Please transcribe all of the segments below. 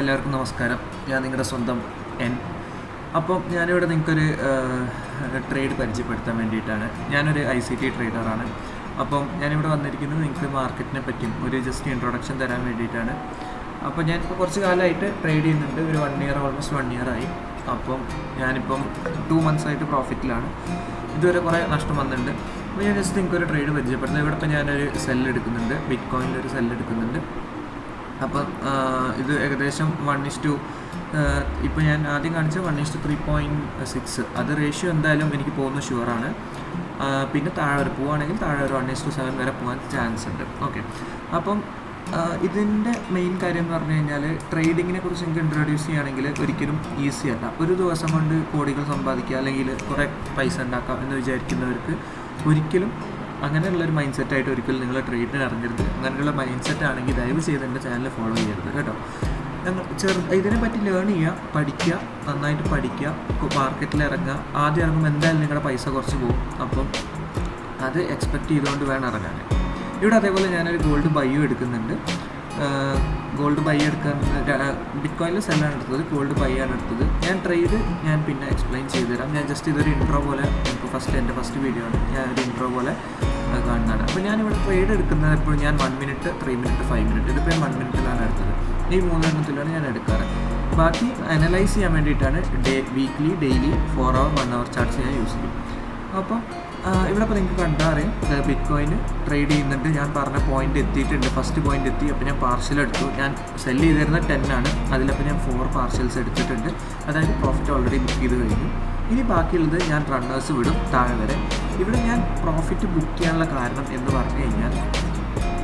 എല്ലാവർക്കും നമസ്കാരം. ഞാൻ നിങ്ങളുടെ സ്വന്തം എൻ. അപ്പം ഞാനിവിടെ നിങ്ങൾക്കൊരു ട്രേഡ് പരിചയപ്പെടുത്താൻ വേണ്ടിയിട്ടാണ്. ഞാനൊരു ICT ട്രേഡറാണ്. അപ്പം ഞാനിവിടെ വന്നിരിക്കുന്നത് നിങ്ങൾക്ക് മാർക്കറ്റിനെ പറ്റിയും ഒരു ജസ്റ്റ് ഇൻട്രൊഡക്ഷൻ തരാൻ വേണ്ടിയിട്ടാണ്. അപ്പോൾ ഞാനിപ്പോൾ കുറച്ച് കാലമായിട്ട് ട്രേഡ് ചെയ്യുന്നുണ്ട്. ഒരു 1 ഇയർ, ഓൾമോസ്റ്റ് 1 ഇയർ ആയി. അപ്പം ഞാനിപ്പം 2 months ആയിട്ട് പ്രോഫിറ്റിലാണ്. ഇതുവരെ കുറേ നഷ്ടം വന്നിട്ടുണ്ട്. അപ്പോൾ ഞാൻ ജസ്റ്റ് നിങ്ങൾക്കൊരു ട്രേഡ് പരിചയപ്പെടുന്നത്. ഇവിടെ ഇപ്പോൾ ഞാനൊരു സെല്ല് എടുക്കുന്നുണ്ട്, ബിറ്റ് കോയിനിലൊരു സെല്ല് എടുക്കുന്നുണ്ട്. അപ്പം ഇത് ഏകദേശം 1:2, ഇപ്പോൾ ഞാൻ ആദ്യം കാണിച്ച 1:3.6, അത് റേഷ്യോ എന്തായാലും എനിക്ക് പോകുന്ന ഷുവറാണ്. പിന്നെ താഴെ വരെ പോവുകയാണെങ്കിൽ താഴെ ഒരു 1:7 വരെ പോകാൻ ചാൻസ് ഉണ്ട്. ഓക്കെ, അപ്പം ഇതിൻ്റെ മെയിൻ കാര്യം എന്ന് പറഞ്ഞു കഴിഞ്ഞാൽ ട്രേഡിങ്ങിനെ കുറിച്ച് എനിക്ക് ഇൻട്രൊഡ്യൂസ് ചെയ്യുകയാണെങ്കിൽ ഒരിക്കലും ഈസി അല്ല. ഒരു ദിവസം കൊണ്ട് കോടികൾ സമ്പാദിക്കുക അല്ലെങ്കിൽ കുറേ പൈസ ഉണ്ടാക്കാം എന്ന് വിചാരിക്കുന്നവർക്ക് ഒരിക്കലും അങ്ങനെയുള്ളൊരു മൈൻഡ് സെറ്റായിട്ട് ഒരിക്കലും നിങ്ങൾ ട്രേഡിന് ഇറങ്ങരുത്. അങ്ങനെയുള്ള മൈൻഡ് സെറ്റ് ആണെങ്കിൽ ദയവ് ചെയ്ത് എൻ്റെ ചാനൽ ഫോളോ ചെയ്യരുത് കേട്ടോ. ഇതിനെപ്പറ്റി ലേൺ ചെയ്യുക, പഠിക്കുക, നന്നായിട്ട് പഠിക്കുക, മാർക്കറ്റിൽ ഇറങ്ങുക. ആദ്യം ഇറങ്ങുമ്പോൾ എന്തായാലും നിങ്ങളുടെ പൈസ കുറച്ച് പോകും. അപ്പം അത് എക്സ്പെക്റ്റ് ചെയ്തുകൊണ്ട് വേണം ഇറങ്ങാൻ. ഇവിടെ അതേപോലെ ഞാനൊരു ഗോൾഡ് ബൈയും എടുക്കുന്നുണ്ട്. ഗോൾഡ് ബൈ എടുക്കാൻ ബിറ്റ് കോയിനിൽ സെല്ലാണ് എടുത്തത്, ഗോൾഡ് ബൈ ആണ് എടുത്തത്. ഞാൻ പിന്നെ എക്സ്പ്ലെയിൻ ചെയ്തു തരാം. ഞാൻ ജസ്റ്റ് ഇതൊരു ഇൻട്രോ പോലെ, ഇപ്പോൾ എൻ്റെ ഫസ്റ്റ് വീഡിയോ ആണ്, ഞാൻ ഒരു ഇൻട്രോ പോലെ കാണുന്നതാണ്. അപ്പോൾ ഞാനിവിടെ ട്രേഡ് എടുക്കുന്നത് എപ്പോഴും ഞാൻ 1 minute, 3 minute, 5 minute, ഇതിപ്പോൾ ഞാൻ 1 minute എടുത്തത്. ഈ 3 എണ്ണത്തിലാണ് ഞാൻ എടുക്കാറ്. ബാക്കി അനലൈസ് ചെയ്യാൻ വേണ്ടിയിട്ടാണ് weekly, daily, 4 hour, 1 hour charts ഞാൻ യൂസ് ചെയ്യും. അപ്പം ഇവിടെ ഇപ്പോൾ നിങ്ങൾക്ക് കണ്ടാൽ അറിയാം, ബിറ്റ് കോയിൻ ട്രേഡ് ചെയ്യുന്നുണ്ട്. ഞാൻ പറഞ്ഞ പോയിന്റ് എത്തിയിട്ടുണ്ട്, ഫസ്റ്റ് പോയിന്റ് എത്തി. അപ്പോൾ ഞാൻ പാർഷ്യൽ എടുത്തു. ഞാൻ സെല്ല് ചെയ്തിരുന്നത് 10 ആണ്, അതിലപ്പോൾ ഞാൻ 4 പാർഷ്യൽസ് എടുത്തിട്ടുണ്ട്. അതായത് പ്രോഫിറ്റ് ഓൾറെഡി ബുക്ക് ചെയ്ത് കഴിഞ്ഞു. ഇനി ബാക്കിയുള്ളത് ഞാൻ റണ്ണേഴ്സ് വിടും താഴെ വരെ. ഇവിടെ ഞാൻ പ്രോഫിറ്റ് ബുക്ക് ചെയ്യാനുള്ള കാരണം എന്ന് പറഞ്ഞു കഴിഞ്ഞാൽ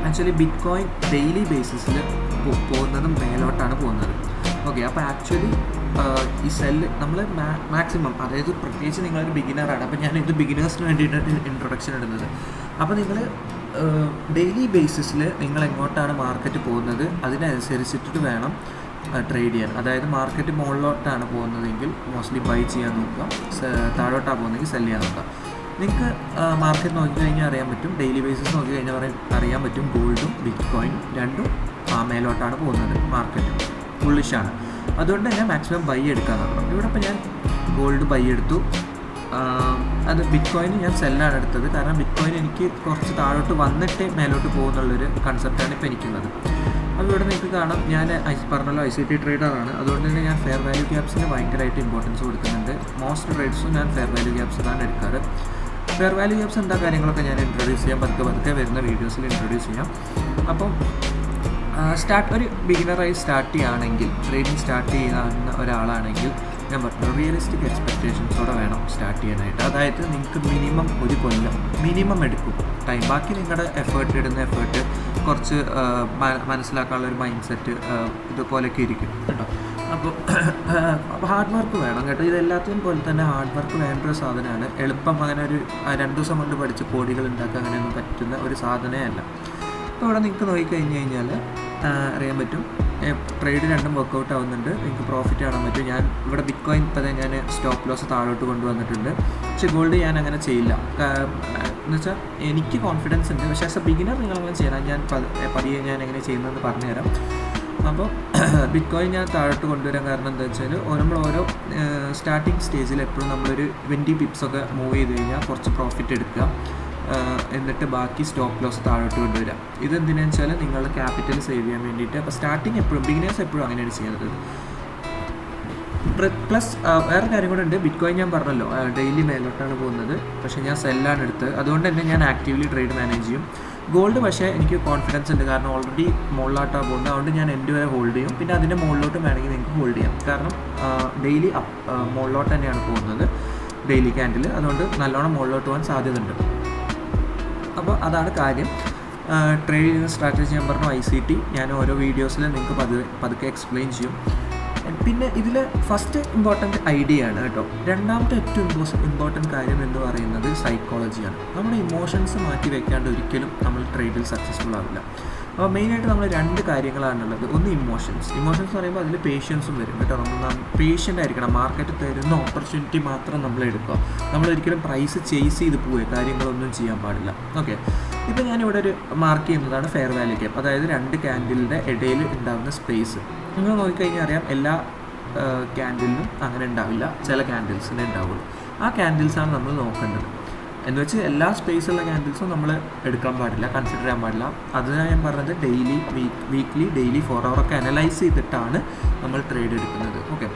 ആക്ച്വലി ബിറ്റ് കോയിൻ ഡെയിലി ബേസിസിൽ പോകുന്നത് മേലോട്ടാണ് പോകുന്നത്. ഓക്കെ, അപ്പോൾ ആക്ച്വലി ഈ സെല്ല് നമ്മൾ മാക്സിമം, അതായത് പ്രത്യേകിച്ച് നിങ്ങളൊരു ബിഗിനറാണ്, അപ്പോൾ ഞാൻ ഇത് ബിഗിനേഴ്സിന് വേണ്ടിയിട്ടാണ് ഇൻട്രൊഡക്ഷൻ ഇടുന്നത്. അപ്പോൾ നിങ്ങൾ ഡെയിലി ബേസിസിൽ നിങ്ങൾ എങ്ങോട്ടാണ് മാർക്കറ്റ് പോകുന്നത് അതിനനുസരിച്ചിട്ട് വേണം ട്രേഡ് ചെയ്യാൻ. അതായത് മാർക്കറ്റ് മുകളിലോട്ടാണ് പോകുന്നതെങ്കിൽ മോസ്റ്റ്ലി ബൈ ചെയ്യാൻ നോക്കുക, താഴോട്ടാണ് പോകുന്നതെങ്കിൽ സെല് ചെയ്യാൻ നോക്കുക. നിങ്ങൾക്ക് മാർക്കറ്റ് നോക്കിക്കഴിഞ്ഞാൽ അറിയാൻ പറ്റും, ഡെയിലി ബേസിസ് നോക്കിക്കഴിഞ്ഞാൽ അറിയാൻ പറ്റും, ഗോൾഡും ബിറ്റ് കോയിനും രണ്ടും മേലോട്ടാണ് പോകുന്നത്. മാർക്കറ്റ് ബുള്ളിഷാണ്. അതുകൊണ്ട് തന്നെ മാക്സിമം ബൈ എടുക്കാൻ നോക്കണം. ഇവിടെ ഇപ്പോൾ ഞാൻ ഗോൾഡ് ബൈ എടുത്തു. അത് ബിറ്റ് കോയിന് ഞാൻ സെല്ലാണ് എടുത്തത്. കാരണം ബിറ്റ് കോയിൻ എനിക്ക് കുറച്ച് താഴോട്ട് വന്നിട്ട് മേലോട്ട് പോകുന്നുള്ളൊരു കൺസെപ്റ്റാണ് ഇപ്പോൾ എനിക്കുള്ളത്. അപ്പോൾ ഇവിടെ നിങ്ങൾക്ക് കാണാം, ഞാൻ പറഞ്ഞല്ലോ ICT ട്രേഡറാണ്. അതുകൊണ്ട് തന്നെ ഞാൻ ഫെയർ വാല്യൂ ഗ്യാപ്സിന് ഭയങ്കരമായിട്ട് ഇമ്പോർട്ടൻസ് കൊടുക്കുന്നുണ്ട്. മോസ്റ്റ് ട്രേഡ്സും ഞാൻ ഫെയർ വാല്യൂ ഗ്യാപ്സിലാണ് എടുക്കാറ്. ഫെയർ വാല്യൂ ഗ്യാപ്സ് എന്താ കാര്യങ്ങളൊക്കെ ഞാൻ ഇൻട്രൊഡ്യൂസ് ചെയ്യാം, പതുക്കെ വരുന്ന വീഡിയോസിൽ ഇൻട്രൊഡ്യൂസ് ചെയ്യാം. അപ്പം ഒരു ബിഗിനറായി സ്റ്റാർട്ട് ചെയ്യുകയാണെങ്കിൽ, ട്രേഡിങ് സ്റ്റാർട്ട് ചെയ്യുന്ന ഒരാളാണെങ്കിൽ ഞാൻ പറഞ്ഞു, റിയലിസ്റ്റിക് എക്സ്പെക്റ്റേഷൻസോടെ വേണം സ്റ്റാർട്ട് ചെയ്യാനായിട്ട്. അതായത് നിങ്ങൾക്ക് മിനിമം 1 കൊല്ലം മിനിമം എടുക്കും ടൈം. ബാക്കി നിങ്ങളുടെ ഇടുന്ന എഫേർട്ട് കുറച്ച് മനസ്സിലാക്കാനുള്ളൊരു മൈൻഡ് സെറ്റ് ഇതുപോലെയൊക്കെ ഇരിക്കും കേട്ടോ. അപ്പോൾ ഹാർഡ് വർക്ക് വേണം കേട്ടോ. ഇതെല്ലാത്തിനും പോലെ തന്നെ ഹാർഡ് വർക്ക് വേണ്ട ഒരു സാധനമാണ്. എളുപ്പം അങ്ങനെ ഒരു 2 ദിവസം കൊണ്ട് പഠിച്ച് കോടികൾ ഉണ്ടാക്കാൻ അങ്ങനെയൊന്നും പറ്റുന്ന ഒരു സാധനമേ അല്ല. അപ്പോൾ ഇവിടെ നിങ്ങൾക്ക് നോക്കിക്കഴിഞ്ഞ് കഴിഞ്ഞാൽ അറിയാൻ പറ്റും, ട്രേഡ് രണ്ടും വർക്കൗട്ട് ആവുന്നുണ്ട്. നിങ്ങൾക്ക് പ്രോഫിറ്റ് കാണാൻ പറ്റും. ഞാൻ ഇവിടെ ബിറ്റ് കോയിൻ ഇപ്പോൾ ഞാൻ സ്റ്റോപ്പ് ലോസ് താഴോട്ട് കൊണ്ടുവന്നിട്ടുണ്ട്. പക്ഷേ ഗോൾഡ് ഞാൻ അങ്ങനെ ചെയ്യില്ല. എന്ന് വെച്ചാൽ എനിക്ക് കോൺഫിഡൻസ് ഉണ്ട്. പക്ഷേ ആസ് എ ബിഗിനർ നിങ്ങളങ്ങനെ ചെയ്യണം. ഞാൻ പതിയെ ഞാൻ എങ്ങനെ ചെയ്യുന്നതെന്ന് പറഞ്ഞുതരാം. അപ്പോൾ ബിറ്റ് കോയിൻ ഞാൻ താഴോട്ട് കൊണ്ടുവരാൻ കാരണം എന്താ വെച്ചാൽ, നമ്മൾ ഓരോ സ്റ്റാർട്ടിങ് സ്റ്റേജിൽ എപ്പോഴും നമ്മളൊരു 20 pips ഒക്കെ മൂവ് ചെയ്ത് കഴിഞ്ഞാൽ കുറച്ച് പ്രോഫിറ്റ് എടുക്കുക, എന്നിട്ട് ബാക്കി സ്റ്റോപ്പ് ലോസ് താഴോട്ട് കൊണ്ടുവരിക. ഇതെന്തിനാണെന്ന് വെച്ചാൽ നിങ്ങളുടെ ക്യാപിറ്റൽ സേവ് ചെയ്യാൻ വേണ്ടിയിട്ട്. അപ്പോൾ സ്റ്റാർട്ടിങ് എപ്പോഴും ബിഗിനേഴ്സ് എപ്പോഴും അങ്ങനെയാണ് ചെയ്യുന്നത്. പ്ലസ് വേറെ കാര്യം കൂടെ ഉണ്ട്. ബിറ്റ് കോയിൻ ഞാൻ പറഞ്ഞല്ലോ ഡെയിലി മേലോട്ടാണ് പോകുന്നത്, പക്ഷേ ഞാൻ സെല്ലാണ് എടുത്തത്. അതുകൊണ്ട് തന്നെ ഞാൻ ആക്റ്റീവ്ലി ട്രേഡ് മാനേജ് ചെയ്യും. ഗോൾഡ് പക്ഷേ എനിക്ക് കോൺഫിഡൻസ് ഉണ്ട്, കാരണം ഓൾറെഡി മുകളിലോട്ടാണ് പോകുന്നത്. അതുകൊണ്ട് ഞാൻ എൻ്റെ വരെ ഹോൾഡ് ചെയ്യും. പിന്നെ അതിൻ്റെ മുകളിലോട്ട് വേണമെങ്കിൽ നിങ്ങൾക്ക് ഹോൾഡ് ചെയ്യാം. കാരണം ഡെയിലി മുകളിലോട്ട് തന്നെയാണ് പോകുന്നത്, ഡെയിലി ക്യാൻഡിൽ. അതുകൊണ്ട് നല്ലോണം മുകളിലോട്ട് പോകാൻ സാധ്യതയുണ്ട്. അപ്പോൾ അതാണ് കാര്യം. ട്രേഡ് ചെയ്യുന്ന സ്ട്രാറ്റജി ഞാൻ പറഞ്ഞു ICT. ഞാൻ ഓരോ വീഡിയോസിൽ നിങ്ങൾക്ക് പതുക്കെ എക്സ്പ്ലെയിൻ ചെയ്യും. പിന്നെ ഇതിൽ ഫസ്റ്റ് ഇമ്പോർട്ടൻ്റ് ഐഡിയ ആണ് കേട്ടോ. രണ്ടാമത്തെ ഏറ്റവും ഇമ്പോർട്ടൻ്റ് കാര്യം എന്ന് പറയുന്നത് സൈക്കോളജിയാണ്. നമ്മുടെ ഇമോഷൻസ് മാറ്റി വയ്ക്കാണ്ട് ഒരിക്കലും നമ്മൾ ട്രേഡിൽ സക്സസ്ഫുൾ ആവില്ല. അപ്പോൾ മെയിനായിട്ട് നമ്മൾ 2 കാര്യങ്ങളാണുള്ളത്. ഒന്ന് ഇമോഷൻസ് എന്ന് പറയുമ്പോൾ അതിൽ പേഷ്യൻസും വരും കേട്ടോ. നമ്മൾ പേഷ്യൻ്റ് ആയിരിക്കണം. മാർക്കറ്റ് തരുന്ന ഓപ്പർച്യൂണിറ്റി മാത്രം നമ്മൾ എടുക്കുക. നമ്മളൊരിക്കലും പ്രൈസ് ചേസ് ചെയ്ത് പോവുക, കാര്യങ്ങളൊന്നും ചെയ്യാൻ പാടില്ല. ഓക്കെ, ഇപ്പോൾ ഞാനിവിടെ ഒരു മാർക്ക് ചെയ്യുന്നതാണ് ഫെയർ വാല്യൂ ഗ്യാപ്പ്. അതായത് 2 ക്യാൻഡിലിൻ്റെ ഇടയിൽ ഉണ്ടാകുന്ന സ്പേസ്. നിങ്ങൾ നോക്കിക്കഴിഞ്ഞാൽ അറിയാം എല്ലാ ക്യാൻഡിലിനും അങ്ങനെ ഉണ്ടാവില്ല, ചില ക്യാൻഡിൽസിനെ ഉണ്ടാവുള്ളൂ. ആ ക്യാൻഡിൽസാണ് നമ്മൾ നോക്കേണ്ടത്. എന്ന് വെച്ച് എല്ലാ സ്പേസുള്ള ക്യാൻഡിൽസും നമ്മൾ എടുക്കാൻ പാടില്ല, കൺസിഡർ ചെയ്യാൻ പാടില്ല. അതിനാണ് ഞാൻ പറഞ്ഞത് ഡെയിലി, വീക്ക്ലി, ഡെയിലി 4 hour ഒക്കെ അനലൈസ് ചെയ്തിട്ടാണ് നമ്മൾ ട്രേഡ് എടുക്കുന്നത്. ഓക്കെ,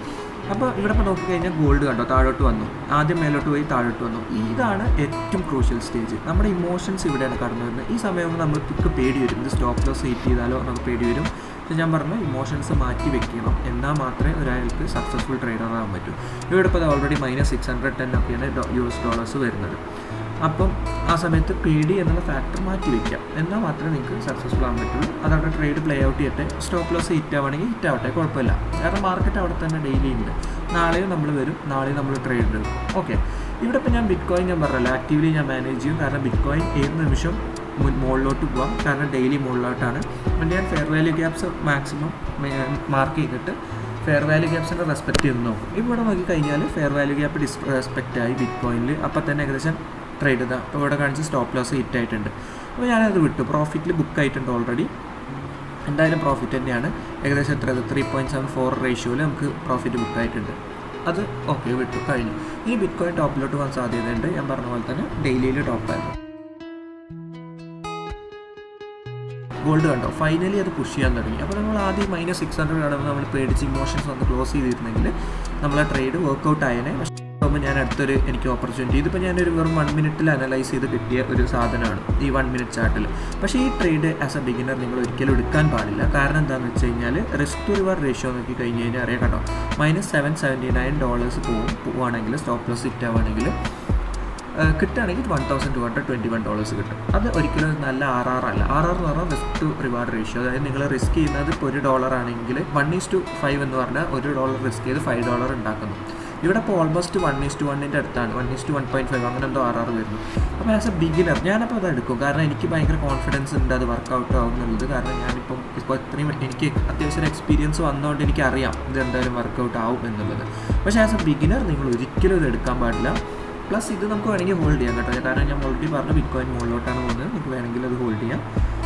അപ്പോൾ ഇവിടെ ഇപ്പോൾ നോക്കിക്കഴിഞ്ഞാൽ ഗോൾഡ് കണ്ടോ താഴോട്ട് വന്നു, ആദ്യം മേലോട്ട് പോയി താഴോട്ട് വന്നു. ഇതാണ് ഏറ്റവും ക്രൂഷ്യൽ സ്റ്റേജ്. നമ്മുടെ ഇമോഷൻസ് ഇവിടെയാണ് കടന്നു വരുന്നത്. ഈ സമയം നമുക്ക് പേടി വരും, ഇത് സ്റ്റോപ്പ് ലോസ് ഹിറ്റ് ചെയ്താലോ നമുക്ക് പേടി വരും. പക്ഷേ ഞാൻ പറഞ്ഞു ഇമോഷൻസ് മാറ്റി വെക്കണം, എന്നാൽ മാത്രമേ ഒരാൾക്ക് സക്സസ്ഫുൾ ട്രേഡർ ആകാൻ പറ്റൂ. ഇവിടെ ഇപ്പോൾ ഓൾറെഡി -610 ഒക്കെയാണ് US$ വരുന്നത്. അപ്പം ആ സമയത്ത് പേടി എന്നുള്ള ഫാക്ടർ മാറ്റി വയ്ക്കാം, എന്നാൽ മാത്രമേ നിങ്ങൾക്ക് സക്സസ്ഫുൾ ആകാൻ പറ്റുള്ളൂ. അതവിടെ ട്രേഡ് പ്ലേ ഔട്ട് ചെയ്യട്ടെ, സ്റ്റോപ്പ് ലോസ് ഹിറ്റ് ആവുകയാണെങ്കിൽ ഹിറ്റ് ആവട്ടെ, കുഴപ്പമില്ല. കാരണം മാർക്കറ്റ് അവിടെ തന്നെ ഡെയിലി ഉണ്ട്. നാളെയും നമ്മൾ വരും, നാളെയും നമ്മൾ ട്രേഡ് എടുക്കും. ഓക്കെ, ഇവിടെ ഇപ്പോൾ ഞാൻ ബിറ്റ്കോയിൻ ഞാൻ പറഞ്ഞല്ലോ ആക്റ്റീവ്ലി ഞാൻ മാനേജ് ചെയ്യും. കാരണം ബിറ്റ്കോയിൻ ഏത് നിമിഷം മുകളിലോട്ട് പോകാം, കാരണം ഡെയിലി മുകളിലോട്ടാണ്. പിന്നെ ഞാൻ fair value gaps maximum mark ചെയ്തിട്ട് ഫെയർ വാല്യൂ ഗ്യാപ്സിൻ്റെ റെസ്പെക്റ്റ് ചെയ്ത് നോക്കും. ഇവിടെ നോക്കിക്കഴിഞ്ഞാൽ ഫെയർ വാല്യൂ ഗ്യാപ്പ് റെസ്പെക്റ്റ് ആയി ബിറ്റ്കോയിനിൽ. അപ്പോൾ തന്നെ ഏകദേശം ട്രേഡ് ചെയ്താൽ അപ്പോൾ ഇവിടെ കാണിച്ച് സ്റ്റോപ്പ് ലോസ് ഹിറ്റ് ആയിട്ടുണ്ട്. അപ്പോൾ ഞാനത് വിട്ടു, പ്രോഫിറ്റിൽ ബുക്ക് ആയിട്ടുണ്ട് ഓൾറെഡി. എന്തായാലും പ്രോഫിറ്റ് തന്നെയാണ്, ഏകദേശം എത്ര 3.74 റേഷ്യോയിൽ നമുക്ക് പ്രോഫിറ്റ് ബുക്ക് ആയിട്ടുണ്ട്. അത് ഓക്കെ വിട്ടു, കഴിഞ്ഞു. ഈ ബിറ്റ്കോയിൻ ടോപ്പിലോട്ട് പോകാൻ സാധ്യതയുണ്ട്. ഞാൻ പറഞ്ഞ പോലെ തന്നെ ഡെയിലിയിൽ ടോപ്പായിരുന്നു. ഗോൾഡ് കണ്ടോ ഫൈനലി അത് പുഷ് ചെയ്യാൻ തുടങ്ങി. അപ്പോൾ നമ്മൾ ആദ്യം -600 കടന്ന് നമ്മൾ പേടിച്ച് ഇമോഷൻസ് വന്ന് ക്ലോസ് ചെയ്തിരുന്നെങ്കിൽ നമ്മളെ ട്രേഡ് വർക്കൗട്ട് ആയതിനെ. പക്ഷേ ഞാൻ എനിക്ക് ഓപ്പർച്യൂണിറ്റി, ഇതിപ്പോൾ ഞാനൊരു വെറും 1 മിനിറ്റിൽ അനലൈസ് ചെയ്ത് കിട്ടിയ ഒരു സാധനമാണ് ഈ 1 മിനിറ്റ് ചാർട്ടിൽ. പക്ഷേ ഈ ട്രേഡ് ആസ് എ ബിഗിനർ നിങ്ങൾ ഒരിക്കലും എടുക്കാൻ പാടില്ല. കാരണം എന്താണെന്ന് വെച്ച് കഴിഞ്ഞാൽ റിസ്ക് ടു റിവാർഡ് റേഷ്യോ നോക്കി കഴിഞ്ഞ് കഴിഞ്ഞാൽ അറിയാം കേട്ടോ, -$779 പോവുകയാണെങ്കിൽ സ്റ്റോപ്പ് ലോസ് ഹിറ്റ് ആവുകയാണെങ്കിൽ കിട്ടുകയാണെങ്കിൽ $1,221 കിട്ടും. അത് ഒരിക്കലും നല്ല RR അല്ല. RR എന്ന് പറഞ്ഞാൽ റിസ്ക് ടു റിവാർഡ് റേഷ്യോ. അതായത് നിങ്ങൾ റിസ്ക് ചെയ്യുന്നത് ഇപ്പോൾ $1 ആണെങ്കിൽ 1:5 എന്ന് പറഞ്ഞാൽ $1 റിസ്ക് ചെയ്ത് $5 ഉണ്ടാക്കുന്നു. ഇവിടെ ഇപ്പോൾ ഓൾമോസ്റ്റ് 1:1 അടുത്താണ്, 1:1.5 അങ്ങനെ എന്തോ RR വരുന്നു. അപ്പോൾ ആസ് എ ബിഗിനർ ഞാനപ്പോൾ അത് എടുക്കും. കാരണം എനിക്ക് ഭയങ്കര കോൺഫിഡൻസ് ഉണ്ട് അത് വർക്കൗട്ട് ആവുന്നുള്ളത്. കാരണം ഞാനിപ്പോൾ ഇത്രയും എനിക്ക് അത്യാവശ്യം എക്സ്പീരിയൻസ് വന്നതുകൊണ്ട് എനിക്കറിയാം ഇത് എന്തായാലും വർക്കൗട്ട് ആവും എന്നുള്ളത്. പക്ഷേ ആസ് എ ബിഗിനർ നിങ്ങൾ ഒരിക്കലും ഇത് എടുക്കാൻ പാടില്ല. പ്ലസ് ഇത് നമുക്ക് വേണമെങ്കിൽ ഹോൾഡ് ചെയ്യാം കേട്ടോ. കാരണം ഞാൻ ഓൾറെഡി പറഞ്ഞു ബിറ്റ്കോയിൻ മുകളിലോട്ടാണ് പോകുന്നത്, നിങ്ങൾക്ക് വേണമെങ്കിൽ അത് ഹോൾഡ് ചെയ്യാം.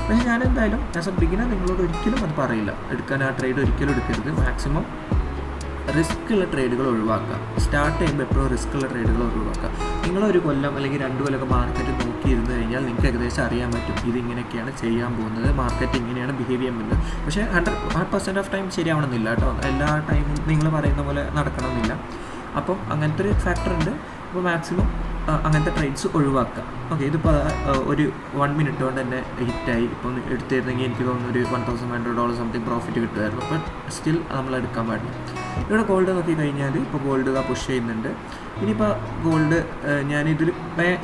പക്ഷേ ഞാൻ എന്തായാലും ആസ് എ ബിഗിനർ നിങ്ങളോട് ഒരിക്കലും അത് പറയില്ല, എടുക്കാൻ ആ ട്രേഡ് ഒരിക്കലും എടുക്കരുത്. മാക്സിമം റിസ്ക് ഉള്ള ട്രേഡുകൾ ഒഴിവാക്കുക. സ്റ്റാർട്ട് ചെയ്യുമ്പോൾ എപ്പോഴും റിസ്ക് ഉള്ള ട്രേഡുകൾ ഒഴിവാക്കുക. നിങ്ങളൊരു കൊല്ലം അല്ലെങ്കിൽ 2 കൊല്ലമൊക്കെ മാർക്കറ്റ് നോക്കിയിരുന്നു കഴിഞ്ഞാൽ നിങ്ങൾക്ക് ഏകദേശം അറിയാൻ പറ്റും ഇതിങ്ങനെയൊക്കെയാണ് ചെയ്യാൻ പോകുന്നത്, മാർക്കറ്റ് ഇങ്ങനെയാണ് ബിഹേവ് ചെയ്യാൻ പോകുന്നത്. പക്ഷേ 100% ഓഫ് ടൈം ശരിയാവണമെന്നില്ല കേട്ടോ, എല്ലാ ടൈമും നിങ്ങൾ പറയുന്ന പോലെ നടക്കണമെന്നില്ല. അപ്പം അങ്ങനത്തെ ഒരു ഫാക്ടർ ഉണ്ട്. അപ്പോൾ മാക്സിമം അങ്ങനത്തെ ട്രേഡ്സ് ഒഴിവാക്കുക. ഓക്കെ, ഇതിപ്പോൾ ഒരു 1 മിനിറ്റ് കൊണ്ട് തന്നെ ഹിറ്റായി. ഇപ്പം എടുത്തിരുന്നെങ്കിൽ എനിക്ക് തോന്നുന്നു ഒരു $1,100 സംതിങ് പ്രോഫിറ്റ് കിട്ടുമായിരുന്നു. ബട്ട് സ്റ്റിൽ നമ്മൾ എടുക്കാൻ പാടില്ല. ഇവിടെ ഗോൾഡ് നോക്കി കഴിഞ്ഞാൽ ഇപ്പോൾ ഗോൾഡ് പുഷ് ചെയ്യുന്നുണ്ട്. ഇനിയിപ്പോൾ ഗോൾഡ് ഞാനിതിൽ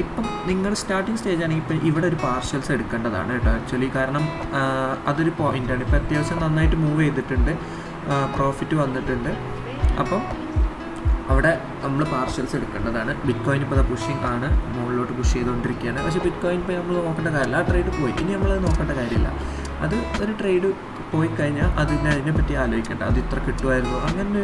ഇപ്പം നിങ്ങൾ സ്റ്റാർട്ടിങ് സ്റ്റേജ് ആണെങ്കിൽ ഇപ്പം ഇവിടെ ഒരു പാർഷ്യൽസ് എടുക്കേണ്ടതാണ് കേട്ടോ ആക്ച്വലി. കാരണം അതൊരു പോയിൻ്റാണ്. ഇപ്പോൾ അത്യാവശ്യം നന്നായിട്ട് മൂവ് ചെയ്തിട്ടുണ്ട്, പ്രോഫിറ്റ് വന്നിട്ടുണ്ട്. അപ്പം അവിടെ നമ്മൾ പാർഷ്യൽസ് എടുക്കേണ്ടതാണ്. ബിറ്റ്കോയിൻ ഇപ്പോൾ അത് പുഷിങ് ആണ്, മുകളിലോട്ട് പുഷ് ചെയ്തുകൊണ്ടിരിക്കുകയാണ്. പക്ഷേ ബിറ്റ്കോയിൻ ഇപ്പോൾ നമ്മൾ നോക്കേണ്ട കാര്യമില്ല, ആ ട്രേഡ് പോയി. ഇനി നമ്മളത് നോക്കേണ്ട കാര്യമില്ല. അത് ഒരു ട്രേഡ് പോയി കഴിഞ്ഞാൽ അതിനെപ്പറ്റി ആലോചിക്കേണ്ട, അത് ഇത്ര കിട്ടുമായിരുന്നു അങ്ങനെ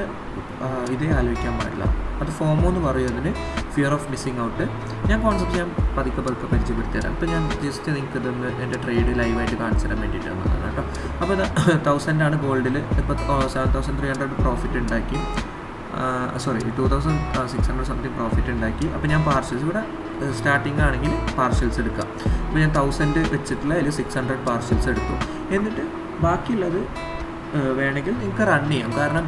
ഇതേ ആലോചിക്കാൻ പാടില്ല. അത് ഫോമോ എന്ന് പറയും അതിന്, ഫിയർ ഓഫ് മിസ്സിങ് ഔട്ട്. ഞാൻ കോൺസെപ്റ്റ് ഞാൻ പതുക്കെ പരിചയപ്പെടുത്തി തരാം. ഇപ്പോൾ ഞാൻ ജസ്റ്റ് നിങ്ങൾക്ക് ഇതൊന്ന് എൻ്റെ ട്രേഡ് ലൈവായിട്ട് കാണിച്ചു തരാൻ വേണ്ടിയിട്ട് വന്നതാണ് കേട്ടോ. അപ്പോൾ ഇത് 1000 ഗോൾഡിൽ ഇപ്പോൾ 7,300 പ്രോഫിറ്റ് ഉണ്ടാക്കി, 2,600 സംതിങ് പ്രോഫിറ്റ് ഉണ്ടാക്കി. അപ്പോൾ ഞാൻ പാർഷ്യൽസ് ഇവിടെ സ്റ്റാർട്ടിങ് ആണെങ്കിൽ പാർഷ്യൽസ് എടുക്കാം. അപ്പോൾ ഞാൻ 1000 വെച്ചിട്ടുള്ള അതിൽ 600 പാർഷ്യൽസ് എടുത്തു. എന്നിട്ട് ബാക്കിയുള്ളത് വേണമെങ്കിൽ നിങ്ങൾക്ക് റൺ ചെയ്യാം. കാരണം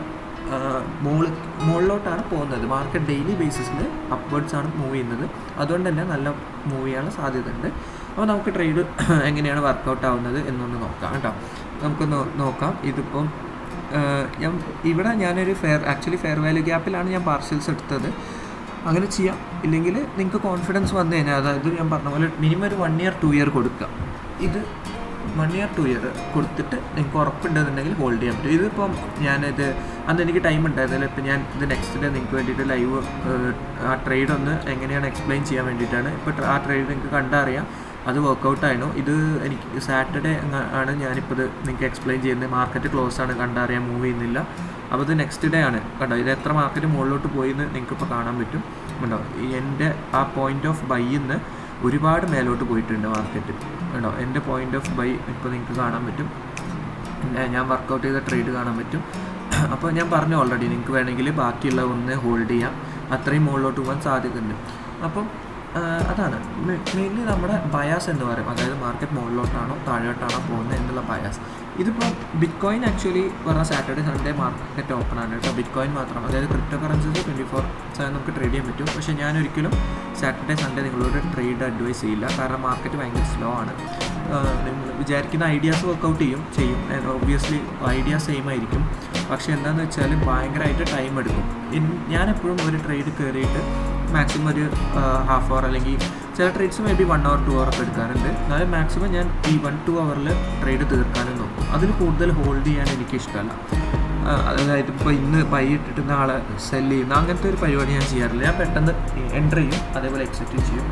മുകളിലോട്ടാണ് പോകുന്നത്, മാർക്കറ്റ് ഡെയിലി ബേസിസിൽ അപ്വേർഡ്സ് ആണ് മൂവ് ചെയ്യുന്നത്. അതുകൊണ്ട് തന്നെ നല്ല മൂവ് ചെയ്യാനുള്ള സാധ്യത ഉണ്ട്. അപ്പോൾ നമുക്ക് ട്രേഡ് എങ്ങനെയാണ് വർക്കൗട്ട് ആവുന്നത് എന്നൊന്ന് നോക്കാം കേട്ടോ. നമുക്കൊന്ന് നോക്കാം. ഇതിപ്പം ഇവിടെ ഞാനൊരു ഫെയർ വാല്യൂ ഗ്യാപ്പിലാണ് ഞാൻ പാർഷ്യൽസ് എടുത്തത്. അങ്ങനെ ചെയ്യാം. ഇല്ലെങ്കിൽ നിങ്ങൾക്ക് കോൺഫിഡൻസ് വന്നു കഴിഞ്ഞാൽ, അതായത് ഞാൻ പറഞ്ഞ പോലെ മിനിമം ഒരു 1 year 2 year കൊടുക്കുക. ഇത് 1 year 2 year കൊടുത്തിട്ട് നിങ്ങൾക്ക് ഉറപ്പുണ്ടെന്നുണ്ടെങ്കിൽ ഹോൾഡ് ചെയ്യാൻ പറ്റും. ഇതിപ്പം ഞാനിത് അന്ന് എനിക്ക് ടൈം ഉണ്ടായിരുന്നില്ല. ഇപ്പം ഞാൻ ഇത് നെക്സ്റ്റ് ഡേ നിങ്ങൾക്ക് വേണ്ടിയിട്ട് ലൈവ് ആ ട്രേഡ് ഒന്ന് എങ്ങനെയാണ് എക്സ്പ്ലെയിൻ ചെയ്യാൻ വേണ്ടിയിട്ടാണ്. ഇപ്പോൾ ആ ട്രേഡ് നിങ്ങൾക്ക് കണ്ടറിയാം അത് വർക്കൗട്ടായിരുന്നു. ഇത് എനിക്ക് സാറ്റർഡേ ആണ് ഞാനിപ്പോൾ ഇത് നിങ്ങൾക്ക് എക്സ്പ്ലെയിൻ ചെയ്യുന്നത്. മാർക്കറ്റ് ക്ലോസ് ആണ്, കണ്ടറിയാൻ മൂവ് ചെയ്യുന്നില്ല. അപ്പോൾ ഇത് നെക്സ്റ്റ് ഡേ ആണ് കണ്ടോ. ഇത് എത്ര മാർക്കറ്റ് മുകളിലോട്ട് പോയി എന്ന് നിങ്ങൾക്കിപ്പോൾ കാണാൻ പറ്റും കണ്ടോ. എൻ്റെ ആ പോയിൻ്റ് ഓഫ് ബൈയിൽ നിന്ന് ഒരുപാട് മേലോട്ട് പോയിട്ടുണ്ട് മാർക്കറ്റ് കണ്ടോ. എൻ്റെ പോയിൻ്റ് ഓഫ് ബൈ ഇപ്പോൾ നിങ്ങൾക്ക് കാണാൻ പറ്റും, ഞാൻ വർക്കൗട്ട് ചെയ്ത ട്രേഡ് കാണാൻ പറ്റും. അപ്പോൾ ഞാൻ പറഞ്ഞു ഓൾറെഡി നിങ്ങൾക്ക് വേണമെങ്കിൽ ബാക്കിയുള്ള ഒന്ന് ഹോൾഡ് ചെയ്യാം, അത്രയും മുകളിലോട്ട് പോകാൻ സാധ്യതയുണ്ട്. അപ്പം അതാണ് മെയിൻലി നമ്മുടെ ബയാസ് എന്ന് പറയും, അതായത് മാർക്കറ്റ് മുകളിലോട്ടാണോ താഴോട്ടാണോ പോകുന്നത് എന്നുള്ള ബയാസ്. ഇതിപ്പോൾ ബിറ്റ്കോയിൻ ആക്ച്വലി പറഞ്ഞാൽ സാറ്റർഡേ സൺഡേ മാർക്കറ്റ് ഓപ്പൺ ആണ് കേട്ടോ. ബിറ്റ്കോയിൻ മാത്രം, അതായത് ക്രിപ്റ്റോ കറൻസീസ് 24/7 നമുക്ക് ട്രേഡ് ചെയ്യാൻ പറ്റും. പക്ഷേ ഞാനൊരിക്കലും സാറ്റർഡേ സൺഡേ നിങ്ങളോട് ട്രേഡ് അഡ്വൈസ് ചെയ്യില്ല, കാരണം മാർക്കറ്റ് ഭയങ്കര സ്ലോ ആണ്. നിങ്ങൾ വിചാരിക്കുന്ന ഐഡിയാസ് വർക്കൗട്ട് ചെയ്യും ഒബ്വിയസ്ലി ഐഡിയ സെയിം ആയിരിക്കും, പക്ഷേ എന്താണെന്ന് വെച്ചാൽ ഭയങ്കരമായിട്ട് ടൈം എടുക്കും. ഞാനെപ്പോഴും ഒരു ട്രേഡ് കയറിയിട്ട് മാക്സിമം ഒരു ഹാഫ് അവർ അല്ലെങ്കിൽ ചില trades may be 1 hour 2 hour ഒക്കെ എടുക്കാറുണ്ട്. എന്നാലും മാക്സിമം ഞാൻ ഈ 1-2 hours ട്രേഡ് തീർക്കാനും നോക്കും. അതിൽ കൂടുതൽ ഹോൾഡ് ചെയ്യാൻ എനിക്കിഷ്ടമല്ല. അതായത് ഇപ്പോൾ ഇന്ന് ബൈ ഇട്ടിട്ട് നാളെ സെല്ല് ചെയ്യുന്ന അങ്ങനത്തെ ഒരു പരിപാടി ഞാൻ ചെയ്യാറില്ല. ഞാൻ പെട്ടെന്ന് എൻ്റർ ചെയ്യും, അതേപോലെ എക്സിറ്റ് ചെയ്യും.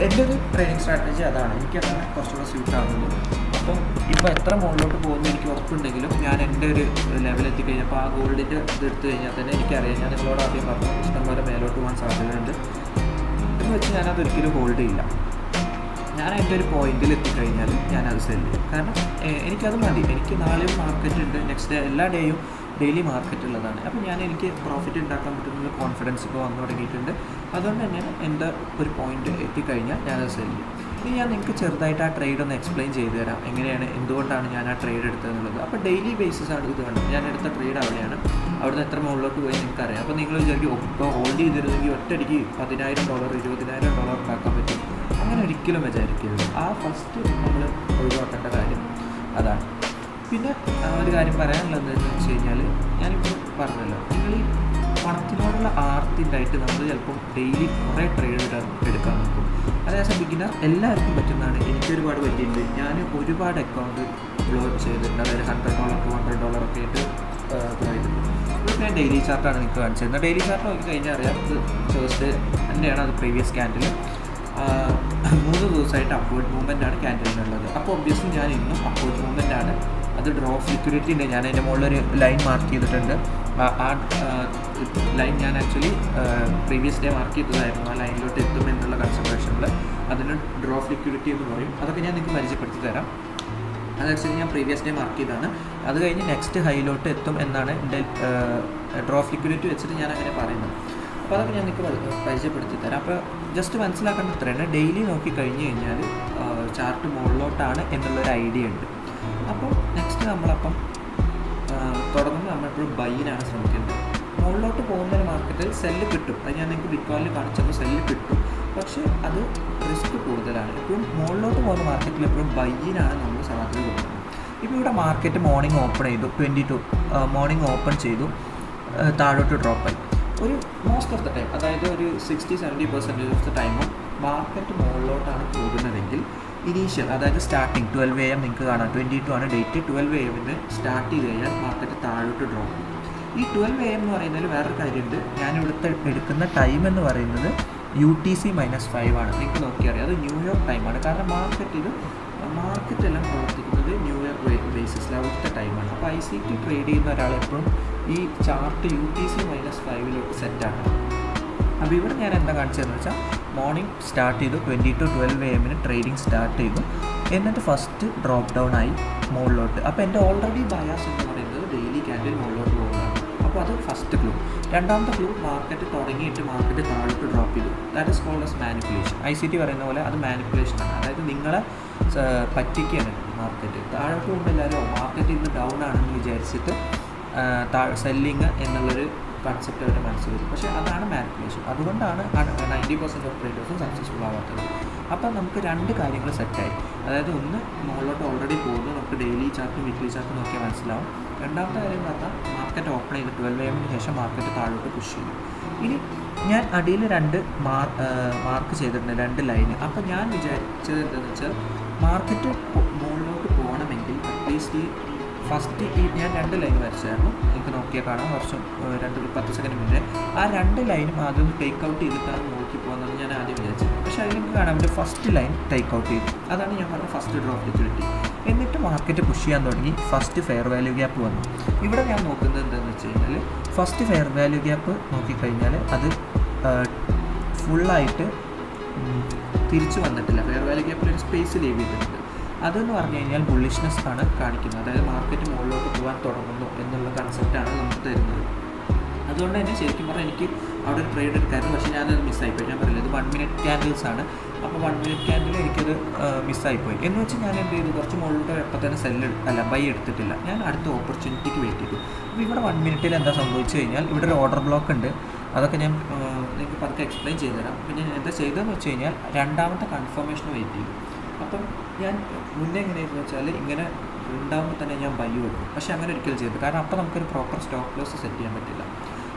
എൻ്റെ ഒരു ട്രേഡിങ് സ്ട്രാറ്റജി അതാണ്, എനിക്കതാണ് കുറച്ചുകൂടെ സ്യൂട്ട് ആകുന്നത്. അപ്പം ഇപ്പോൾ എത്ര മുകളിലോട്ട് പോകുന്നത് എനിക്ക് ഉറപ്പുണ്ടെങ്കിലും ഞാൻ എൻ്റെ ഒരു ലെവലെത്തിക്കഴിഞ്ഞപ്പോൾ ആ ഗോൾഡിൻ്റെ ഇത് എടുത്തു കഴിഞ്ഞാൽ തന്നെ എനിക്കറിയാം, ഞാൻ നിങ്ങളോട് ആദ്യം പറഞ്ഞു ഇഷ്ടംപോലെ മേലോട്ട് പോകാൻ സാധ്യതയുണ്ട് എന്ന് വെച്ച് ഞാനതൊരിക്കലും ഹോൾഡ് ചെയ്യില്ല. ഞാൻ എൻ്റെ ഒരു പോയിന്റിൽ എത്തിക്കഴിഞ്ഞാൽ ഞാനത് സെല്ല് ചെയ്യും. കാരണം എനിക്കത് മതി. എനിക്ക് നാളെയും മാർക്കറ്റ് ഉണ്ട്, നെക്സ്റ്റ് ഡേ എല്ലാ ഡേയും ഡെയിലി മാർക്കറ്റ് ഉള്ളതാണ്. അപ്പോൾ എനിക്ക് പ്രോഫിറ്റ് ഉണ്ടാക്കാൻ പറ്റുന്ന കോൺഫിഡൻസ് ഇപ്പോൾ വന്നു തുടങ്ങിയിട്ടുണ്ട്. അതുകൊണ്ട് തന്നെ എൻ്റെ ഒരു പോയിന്റ് എത്തിക്കഴിഞ്ഞാൽ ഞാനത് സെല്ല് ചെയ്യും. ഇനി ഞാൻ നിങ്ങൾക്ക് ചെറുതായിട്ട് ആ ട്രേഡ് ഒന്ന് എക്സ്പ്ലെയിൻ ചെയ്തു തരാം, എങ്ങനെയാണ് എന്തുകൊണ്ടാണ് ഞാൻ ആ ട്രേഡ് എടുത്തതെന്നുള്ളത്. അപ്പോൾ ഡെയിലി ബേസിസ് ആണ് ഇത് കണ്ടത്. ഞാൻ എടുത്ത ട്രേഡ് അവിടെയാണ്, അവിടുന്ന് എത്ര മുകളിലോട്ട് പോയി നിങ്ങൾക്കറിയാം. അപ്പോൾ നിങ്ങൾ വിചാരിക്കും ഇപ്പോൾ ഹോൾഡ് ചെയ്തിരുന്നെങ്കിൽ ഒറ്റയടിക്ക് $10,000 $20,000 ഉണ്ടാക്കാൻ പറ്റും. അങ്ങനെ ഒരിക്കലും വിചാരിക്കരുത്. ആ ഫസ്റ്റ് നമ്മൾ ഒഴിവാക്കേണ്ട കാര്യം അതാണ്. പിന്നെ ഒരു കാര്യം പറയാനുള്ളത് എന്ന് വെച്ച് കഴിഞ്ഞാൽ, ഞാനിപ്പോൾ പറഞ്ഞല്ലോ, നിങ്ങൾ ഈ പണത്തിനോടുള്ള ആർത്തിൻ്റെയായിട്ട് നമ്മൾ ചിലപ്പം ഡെയിലി കുറേ ട്രേഡ് എടുക്കാൻ നോക്കും. അതായത് ബിഗിനർ എല്ലാവർക്കും പറ്റുന്നതാണ്. എനിക്കൊരുപാട് പറ്റിയിട്ടുണ്ട്. ഞാൻ ഒരുപാട് അക്കൗണ്ട് ബ്ലോക്ക് ചെയ്തിട്ടുണ്ട്, അതായത് $100 $200 ഒക്കെ ആയിട്ട് പോയിട്ടുണ്ട്. ഇപ്പോൾ ഞാൻ ഡെയിലി ചാർട്ടാണ് നിങ്ങൾക്ക് കാണിച്ചിരുന്നത്. ഡെയിലി ചാർട്ട് നോക്കി കഴിഞ്ഞാൽ അറിയാം, ഇത് തേഴ്സ്ഡേ തന്നെയാണ്, അത് പ്രീവിയസ് ക്യാൻഡിൽ 3 ദിവസമായിട്ട് അപ്വേർഡ് മൂവ്മെൻ്റ് ആണ് ക്യാൻഡിലിനുള്ളത്. അപ്പോൾ ഒബ്വിയസ്ലി ഞാൻ ഇന്നും അപ്വേർഡ് മൂവ്മെൻ്റ് ആണ്. അത് ഡ്രോ ഓഫ് ലിക്വിഡിറ്റി ഉണ്ട്. ഞാൻ അതിൻ്റെ മുകളിലൊരു ലൈൻ മാർക്ക് ചെയ്തിട്ടുണ്ട്. ആ ലൈൻ ഞാൻ ആക്ച്വലി പ്രീവിയസ് ഡേ മാർക്ക് ചെയ്തതായിരുന്നു. ആ ലൈനിലോട്ട് എത്തുമെന്നുള്ള കൺസിഡറേഷനിൽ അതിന് ഡ്രോ ഓഫ് ലിക്വിഡിറ്റി എന്ന് പറയും. അതൊക്കെ ഞാൻ നിങ്ങൾക്ക് പരിചയപ്പെടുത്തി തരാം. അത് ആക്ച്വലി ഞാൻ പ്രീവിയസ് ഡേ മാർക്ക് ചെയ്തതാണ്. അത് കഴിഞ്ഞ് നെക്സ്റ്റ് ഹൈയിലോട്ട് എത്തും എന്നാണ് എൻ്റെ ഡ്രോ ഓഫ് ലിക്വിഡിറ്റി വെച്ചിട്ട് ഞാൻ അങ്ങനെ പറയുന്നത്. അപ്പോൾ അതൊക്കെ ഞാൻ നിങ്ങൾക്ക് പരിചയപ്പെടുത്തി തരാം. അപ്പോൾ ജസ്റ്റ് മനസ്സിലാക്കേണ്ട ഇത്രയാണ്, ഡെയിലി നോക്കി കഴിഞ്ഞ് കഴിഞ്ഞാൽ ചാർട്ട് മുകളിലോട്ടാണ് എന്നുള്ളൊരു ഐഡിയ ഉണ്ട്. അപ്പോൾ നെക്സ്റ്റ് നമ്മളപ്പം തുടങ്ങുമ്പോൾ നമ്മളെപ്പോഴും ബൈയിനാണ് ശ്രമിക്കുന്നത്. മുകളിലോട്ട് പോകുന്ന മാർക്കറ്റിൽ സെല്ല് കിട്ടും, അത് ഞാൻ നിങ്ങൾക്ക് ബിറ്റ്കോയിനിൽ കാണിച്ചപ്പോൾ സെല്ല് കിട്ടും, പക്ഷേ അത് റിസ്ക് കൂടുതലാണ്. എപ്പോഴും മുകളിലോട്ട് പോകുന്ന മാർക്കറ്റിൽ എപ്പോഴും ബൈയിനാണ് നമ്മൾ സാധ്യത കൊടുക്കുന്നത്. ഇപ്പോൾ ഇവിടെ മാർക്കറ്റ് മോർണിംഗ് ഓപ്പൺ ചെയ്തു, 22 മോർണിംഗ് ഓപ്പൺ ചെയ്തു, താഴോട്ട് ഡ്രോപ്പായി. ഒരു മോസ്റ്റ് ഓഫ് ദ ടൈം, അതായത് ഒരു 60-70% ഓഫ് ദ ടൈമും മാർക്കറ്റ് മുകളിലോട്ടാണ് പോകുന്നതെങ്കിൽ ഇനീഷ്യൽ, അതായത് സ്റ്റാർട്ടിങ് 12 AM നിങ്ങൾക്ക് കാണാം, 22 ആണ് ഡേറ്റ്. 12 AM സ്റ്റാർട്ട് ചെയ്ത് കഴിഞ്ഞാൽ മാർക്കറ്റ് താഴോട്ട് ഡ്രോപ്പ് ചെയ്യും. ഈ 12 AM എന്ന് പറയുന്നതിൽ വേറൊരു കാര്യമുണ്ട്. ഞാനിവിടുത്തെ എടുക്കുന്ന ടൈം എന്ന് പറയുന്നത് UTC-5 ആണ്. നിങ്ങൾക്ക് നോക്കിയറിയാം, അത് ന്യൂയോർക്ക് ടൈമാണ്. കാരണം മാർക്കറ്റെല്ലാം പ്രവർത്തിക്കുന്നത് ന്യൂയോർക്ക് ബേസിസിൽ അവിടുത്തെ ടൈമാണ്. അപ്പോൾ ICT ട്രേഡ് ചെയ്യുന്ന ഒരാളെപ്പോഴും ഈ ചാർട്ട് UTC-5 സെറ്റാക്കണം. അപ്പോൾ ഇവിടെ ഞാൻ എന്താ കാണിച്ചതെന്ന് വെച്ചാൽ, മോർണിംഗ് സ്റ്റാർട്ട് ചെയ്തു, 20 to 12 AM ട്രേഡിംഗ് സ്റ്റാർട്ട് ചെയ്തു, എന്നിട്ട് ഫസ്റ്റ് ഡ്രോപ്പ് ഡൗൺ ആയി മുകളിലോട്ട്. അപ്പോൾ എൻ്റെ ഓൾറെഡി ബയാസ് എന്ന് പറയുന്നത് ഡെയിലി ക്യാൻഡിൽ മുകളിലോട്ട് പോകുന്നതാണ്. അപ്പോൾ അത് ഫസ്റ്റ് ക്ലൂ. രണ്ടാമത്തെ ക്ലൂ, മാർക്കറ്റ് തുടങ്ങിയിട്ട് മാർക്കറ്റ് താഴോട്ട് ഡ്രോപ്പ് ചെയ്തു. That is called S manipulation. ICT പറയുന്ന പോലെ അത് മാനിപ്പുലേഷനാണ്. അതായത് നിങ്ങളെ പറ്റിക്കുകയാണ് മാർക്കറ്റ്. താഴോട്ട് പോകുമ്പോൾ എല്ലാവരും മാർക്കറ്റ് ഇന്ന് ഡൗൺ ആണെന്ന് വിചാരിച്ചിട്ട് സെല്ലിങ് എന്നുള്ളൊരു കൺസെപ്റ്റ് അവരുടെ മനസ്സിൽ വരും. പക്ഷേ അതാണ് മാനിപ്പുലേഷൻ. അതുകൊണ്ടാണ് 90% ഓഫ് ട്രേഡേഴ്സും സക്സസ്ഫുൾ ആവാത്തത്. അപ്പം നമുക്ക് 2 കാര്യങ്ങൾ സെറ്റായി. അതായത് ഒന്ന്, മുകളിലോട്ട് ഓൾറെഡി പോകുന്നു, നമുക്ക് ഡെയിലി ചാർട്ടും വീക്ക്ലി ചാർട്ടും നോക്കിയാൽ മനസ്സിലാവും. രണ്ടാമത്തെ കാര്യം പറഞ്ഞാൽ, മാർക്കറ്റ് ഓപ്പൺ ചെയ്ത് 12 AM ശേഷം മാർക്കറ്റ് താഴോട്ട് പുഷ് ചെയ്യും. ഇനി ഞാൻ അടിയിൽ 2 മാർക്ക് ചെയ്തിട്ടുണ്ട്, 2 ലൈന്. അപ്പോൾ ഞാൻ വിചാരിച്ചത് എന്താണെന്ന് വെച്ചാൽ, മാർക്കറ്റ് മുകളിലോട്ട് പോകണമെങ്കിൽ അറ്റ്ലീസ്റ്റ് ഫസ്റ്റ് ഞാൻ 2 ലൈൻ വരച്ചായിരുന്നു. നിങ്ങൾക്ക് നോക്കിയാൽ കാണാം, വർഷം 10 സെക്കൻഡ് മുന്നേ ആ 2 ലൈനും ആദ്യം ടേക്ക് ഔട്ട് ചെയ്തിട്ടാണ് നോക്കി പോകുന്നത് ഞാൻ ആദ്യം വിചാരിച്ചത്. പക്ഷേ അതിൽ നിങ്ങൾക്ക് കാണാൻ പറ്റും, ഫസ്റ്റ് ലൈൻ ടേക്ക് ഔട്ട് ചെയ്തു. അതാണ് ഞാൻ പറഞ്ഞ ഫസ്റ്റ് ഡ്രോപ്പ് ലിക്വിഡിറ്റി. എന്നിട്ട് മാർക്കറ്റ് പുഷ് ചെയ്യാൻ തുടങ്ങി, ഫസ്റ്റ് ഫെയർ വാല്യൂ ഗ്യാപ്പ് വന്നു. ഇവിടെ ഞാൻ നോക്കുന്നത് എന്താണെന്ന് വെച്ച് കഴിഞ്ഞാൽ, ഫസ്റ്റ് ഫെയർ വാല്യൂ ഗ്യാപ്പ് നോക്കിക്കഴിഞ്ഞാൽ അത് ഫുള്ളായിട്ട് തിരിച്ചു വന്നിട്ടില്ല. ഫെയർ വാല്യൂ ഗ്യാപ്പിൽ ഒരു സ്പേസ് ലീവ് ചെയ്തിട്ടുണ്ട്. അതെന്ന് പറഞ്ഞു കഴിഞ്ഞാൽ ബുള്ളിഷ്നെസ് ആണ് കാണിക്കുന്നത്, അതായത് മാർക്കറ്റ് മുകളിലോട്ട് പോകാൻ തുടങ്ങുന്നു എന്നുള്ള കൺസെപ്റ്റാണ് നമുക്ക് തരുന്നത്. അതുകൊണ്ട് തന്നെ ശരിക്കും പറഞ്ഞാൽ എനിക്ക് അവിടെ ഒരു ട്രേഡ് എടുക്കായിരുന്നു, പക്ഷേ ഞാനത് മിസ്സായിപ്പോയി. ഞാൻ പറയില്ല, ഇത് 1 മിനിറ്റ് ക്യാൻഡിൽസ് ആണ്. അപ്പോൾ 1 മിനിറ്റ് ക്യാൻഡിൽ എനിക്കത് മിസ്സായിപ്പോയി എന്ന് വെച്ചാൽ ഞാൻ എന്ത് ചെയ്തു, കുറച്ച് മുകളിലോട്ട് എപ്പോൾ തന്നെ ബൈ എടുത്തിട്ടില്ല. ഞാൻ അടുത്ത ഓപ്പർച്യൂണിറ്റിക്ക് വെയിറ്റ് ചെയ്തു. അപ്പോൾ ഇവിടെ 1 മിനിറ്റിൽ എന്താ സംഭവിച്ചു കഴിഞ്ഞാൽ, ഇവിടെ ഒരു ഓർഡർ ബ്ലോക്ക് ഉണ്ട്. അതൊക്കെ ഞാൻ നിങ്ങൾക്ക് പതുക്കെ എക്സ്പ്ലെയിൻ ചെയ്തുതരാം. പിന്നെ ഞാൻ എന്താ ചെയ്തതെന്ന് വെച്ച് കഴിഞ്ഞാൽ രണ്ടാമത്തെ കൺഫർമേഷൻ വെയിറ്റ് ചെയ്തു. അപ്പം ഞാൻ മുന്നേ എങ്ങനെയാണെന്ന് വെച്ചാൽ ഇങ്ങനെ ഉണ്ടാകുമ്പോൾ തന്നെ ഞാൻ ബൈ കൊടുക്കും, പക്ഷേ അങ്ങനെ ഒരിക്കലും ചെയ്തു. കാരണം അപ്പോൾ നമുക്കൊരു പ്രോപ്പർ സ്റ്റോപ്പ് ലോസ് സെറ്റ് ചെയ്യാൻ പറ്റില്ല.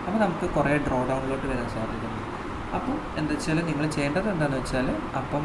അപ്പോൾ നമുക്ക് കുറേ ഡ്രോ ഡൗണിലോട്ട് വരാൻ സാധ്യതയുണ്ട്. അപ്പം എന്താ വെച്ചാൽ നിങ്ങൾ ചെയ്യേണ്ടത് എന്താണെന്ന് വെച്ചാൽ, അപ്പം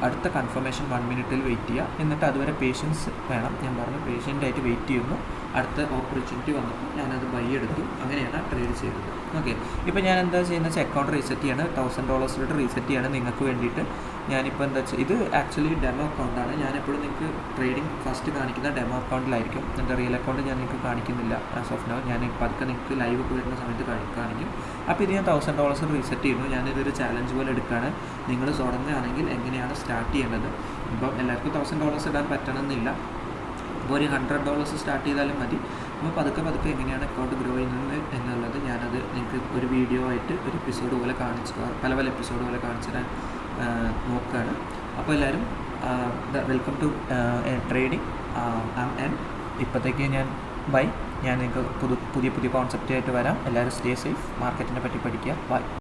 അടുത്ത കൺഫർമേഷൻ 1 മിനിറ്റിൽ വെയിറ്റ് ചെയ്യുക. എന്നിട്ട് അതുവരെ പേഷ്യൻസ് വേണം. ഞാൻ പറഞ്ഞു പേഷ്യൻ്റായിട്ട് വെയിറ്റ് ചെയ്യുന്നു. അടുത്ത ഓപ്പർച്യൂണിറ്റി വന്നപ്പോൾ ഞാനത് ബൈ എടുത്തു. അങ്ങനെയാണ് ട്രേഡ് ചെയ്തത്. ഓക്കെ, ഇപ്പോൾ ഞാൻ എന്താ ചെയ്യുന്നത് വെച്ചാൽ അക്കൗണ്ട് റീസെറ്റ് ചെയ്യാണ്, $1000 റീസെറ്റ് ചെയ്യാണ് നിങ്ങൾക്ക് വേണ്ടിയിട്ട്. ഞാനിപ്പോൾ എന്താ വെച്ചാൽ ഇത് ആക്ച്വലി ഡെമോ അക്കൗണ്ടാണ്. ഞാനെപ്പോഴും നിങ്ങൾക്ക് ട്രേഡിംഗ് ഫസ്റ്റ് കാണിക്കുന്ന ഡെമോ അക്കൗണ്ടിലായിരിക്കും. എൻ്റെ റിയൽ അക്കൗണ്ട് ഞാൻ നിങ്ങൾക്ക് കാണിക്കുന്നില്ല ആസ് ഓഫ് നൗ. ഞാൻ പതുക്കെ നിങ്ങൾക്ക് ലൈവ് ഒക്കെ വരുന്ന സമയത്ത് കാണിക്കും. അപ്പോൾ ഇത് ഞാൻ $1000 റീസെറ്റ് ചെയ്യുന്നു. ഞാനിതൊരു ചാലഞ്ച് പോലെ എടുക്കുകയാണ്. നിങ്ങൾ തുടങ്ങുകയാണെങ്കിൽ എങ്ങനെയാണ് സ്റ്റാർട്ട് ചെയ്യേണ്ടത്. ഇപ്പം എല്ലാവർക്കും $1000 ഇടാൻ പറ്റണമെന്നില്ല. അപ്പോൾ ഒരു $100 സ്റ്റാർട്ട് ചെയ്താലും മതി. അപ്പോൾ പതുക്കെ എങ്ങനെയാണ് അക്കൗണ്ട് ഗ്രോ ചെയ്യുന്നത് എന്നുള്ളത് ഞാനത് നിങ്ങൾക്ക് ഒരു വീഡിയോ ആയിട്ട് ഒരു എപ്പിസോഡ് പോലെ പല എപ്പിസോഡ് പോലെ കാണിച്ചു തരാൻ നോക്കുകയാണ്. അപ്പോൾ എല്ലാവരും വെൽക്കം ടു ട്രേഡിംഗ്. ഇപ്പോഴത്തേക്ക് ഞാൻ ബൈ. ഞാൻ നിങ്ങൾക്ക് പുതിയ കോൺസെപ്റ്റായിട്ട് വരാം. എല്ലാവരും സ്റ്റേ സേഫ്, മാർക്കറ്റിനെ പറ്റി പഠിക്കുക. ബൈ.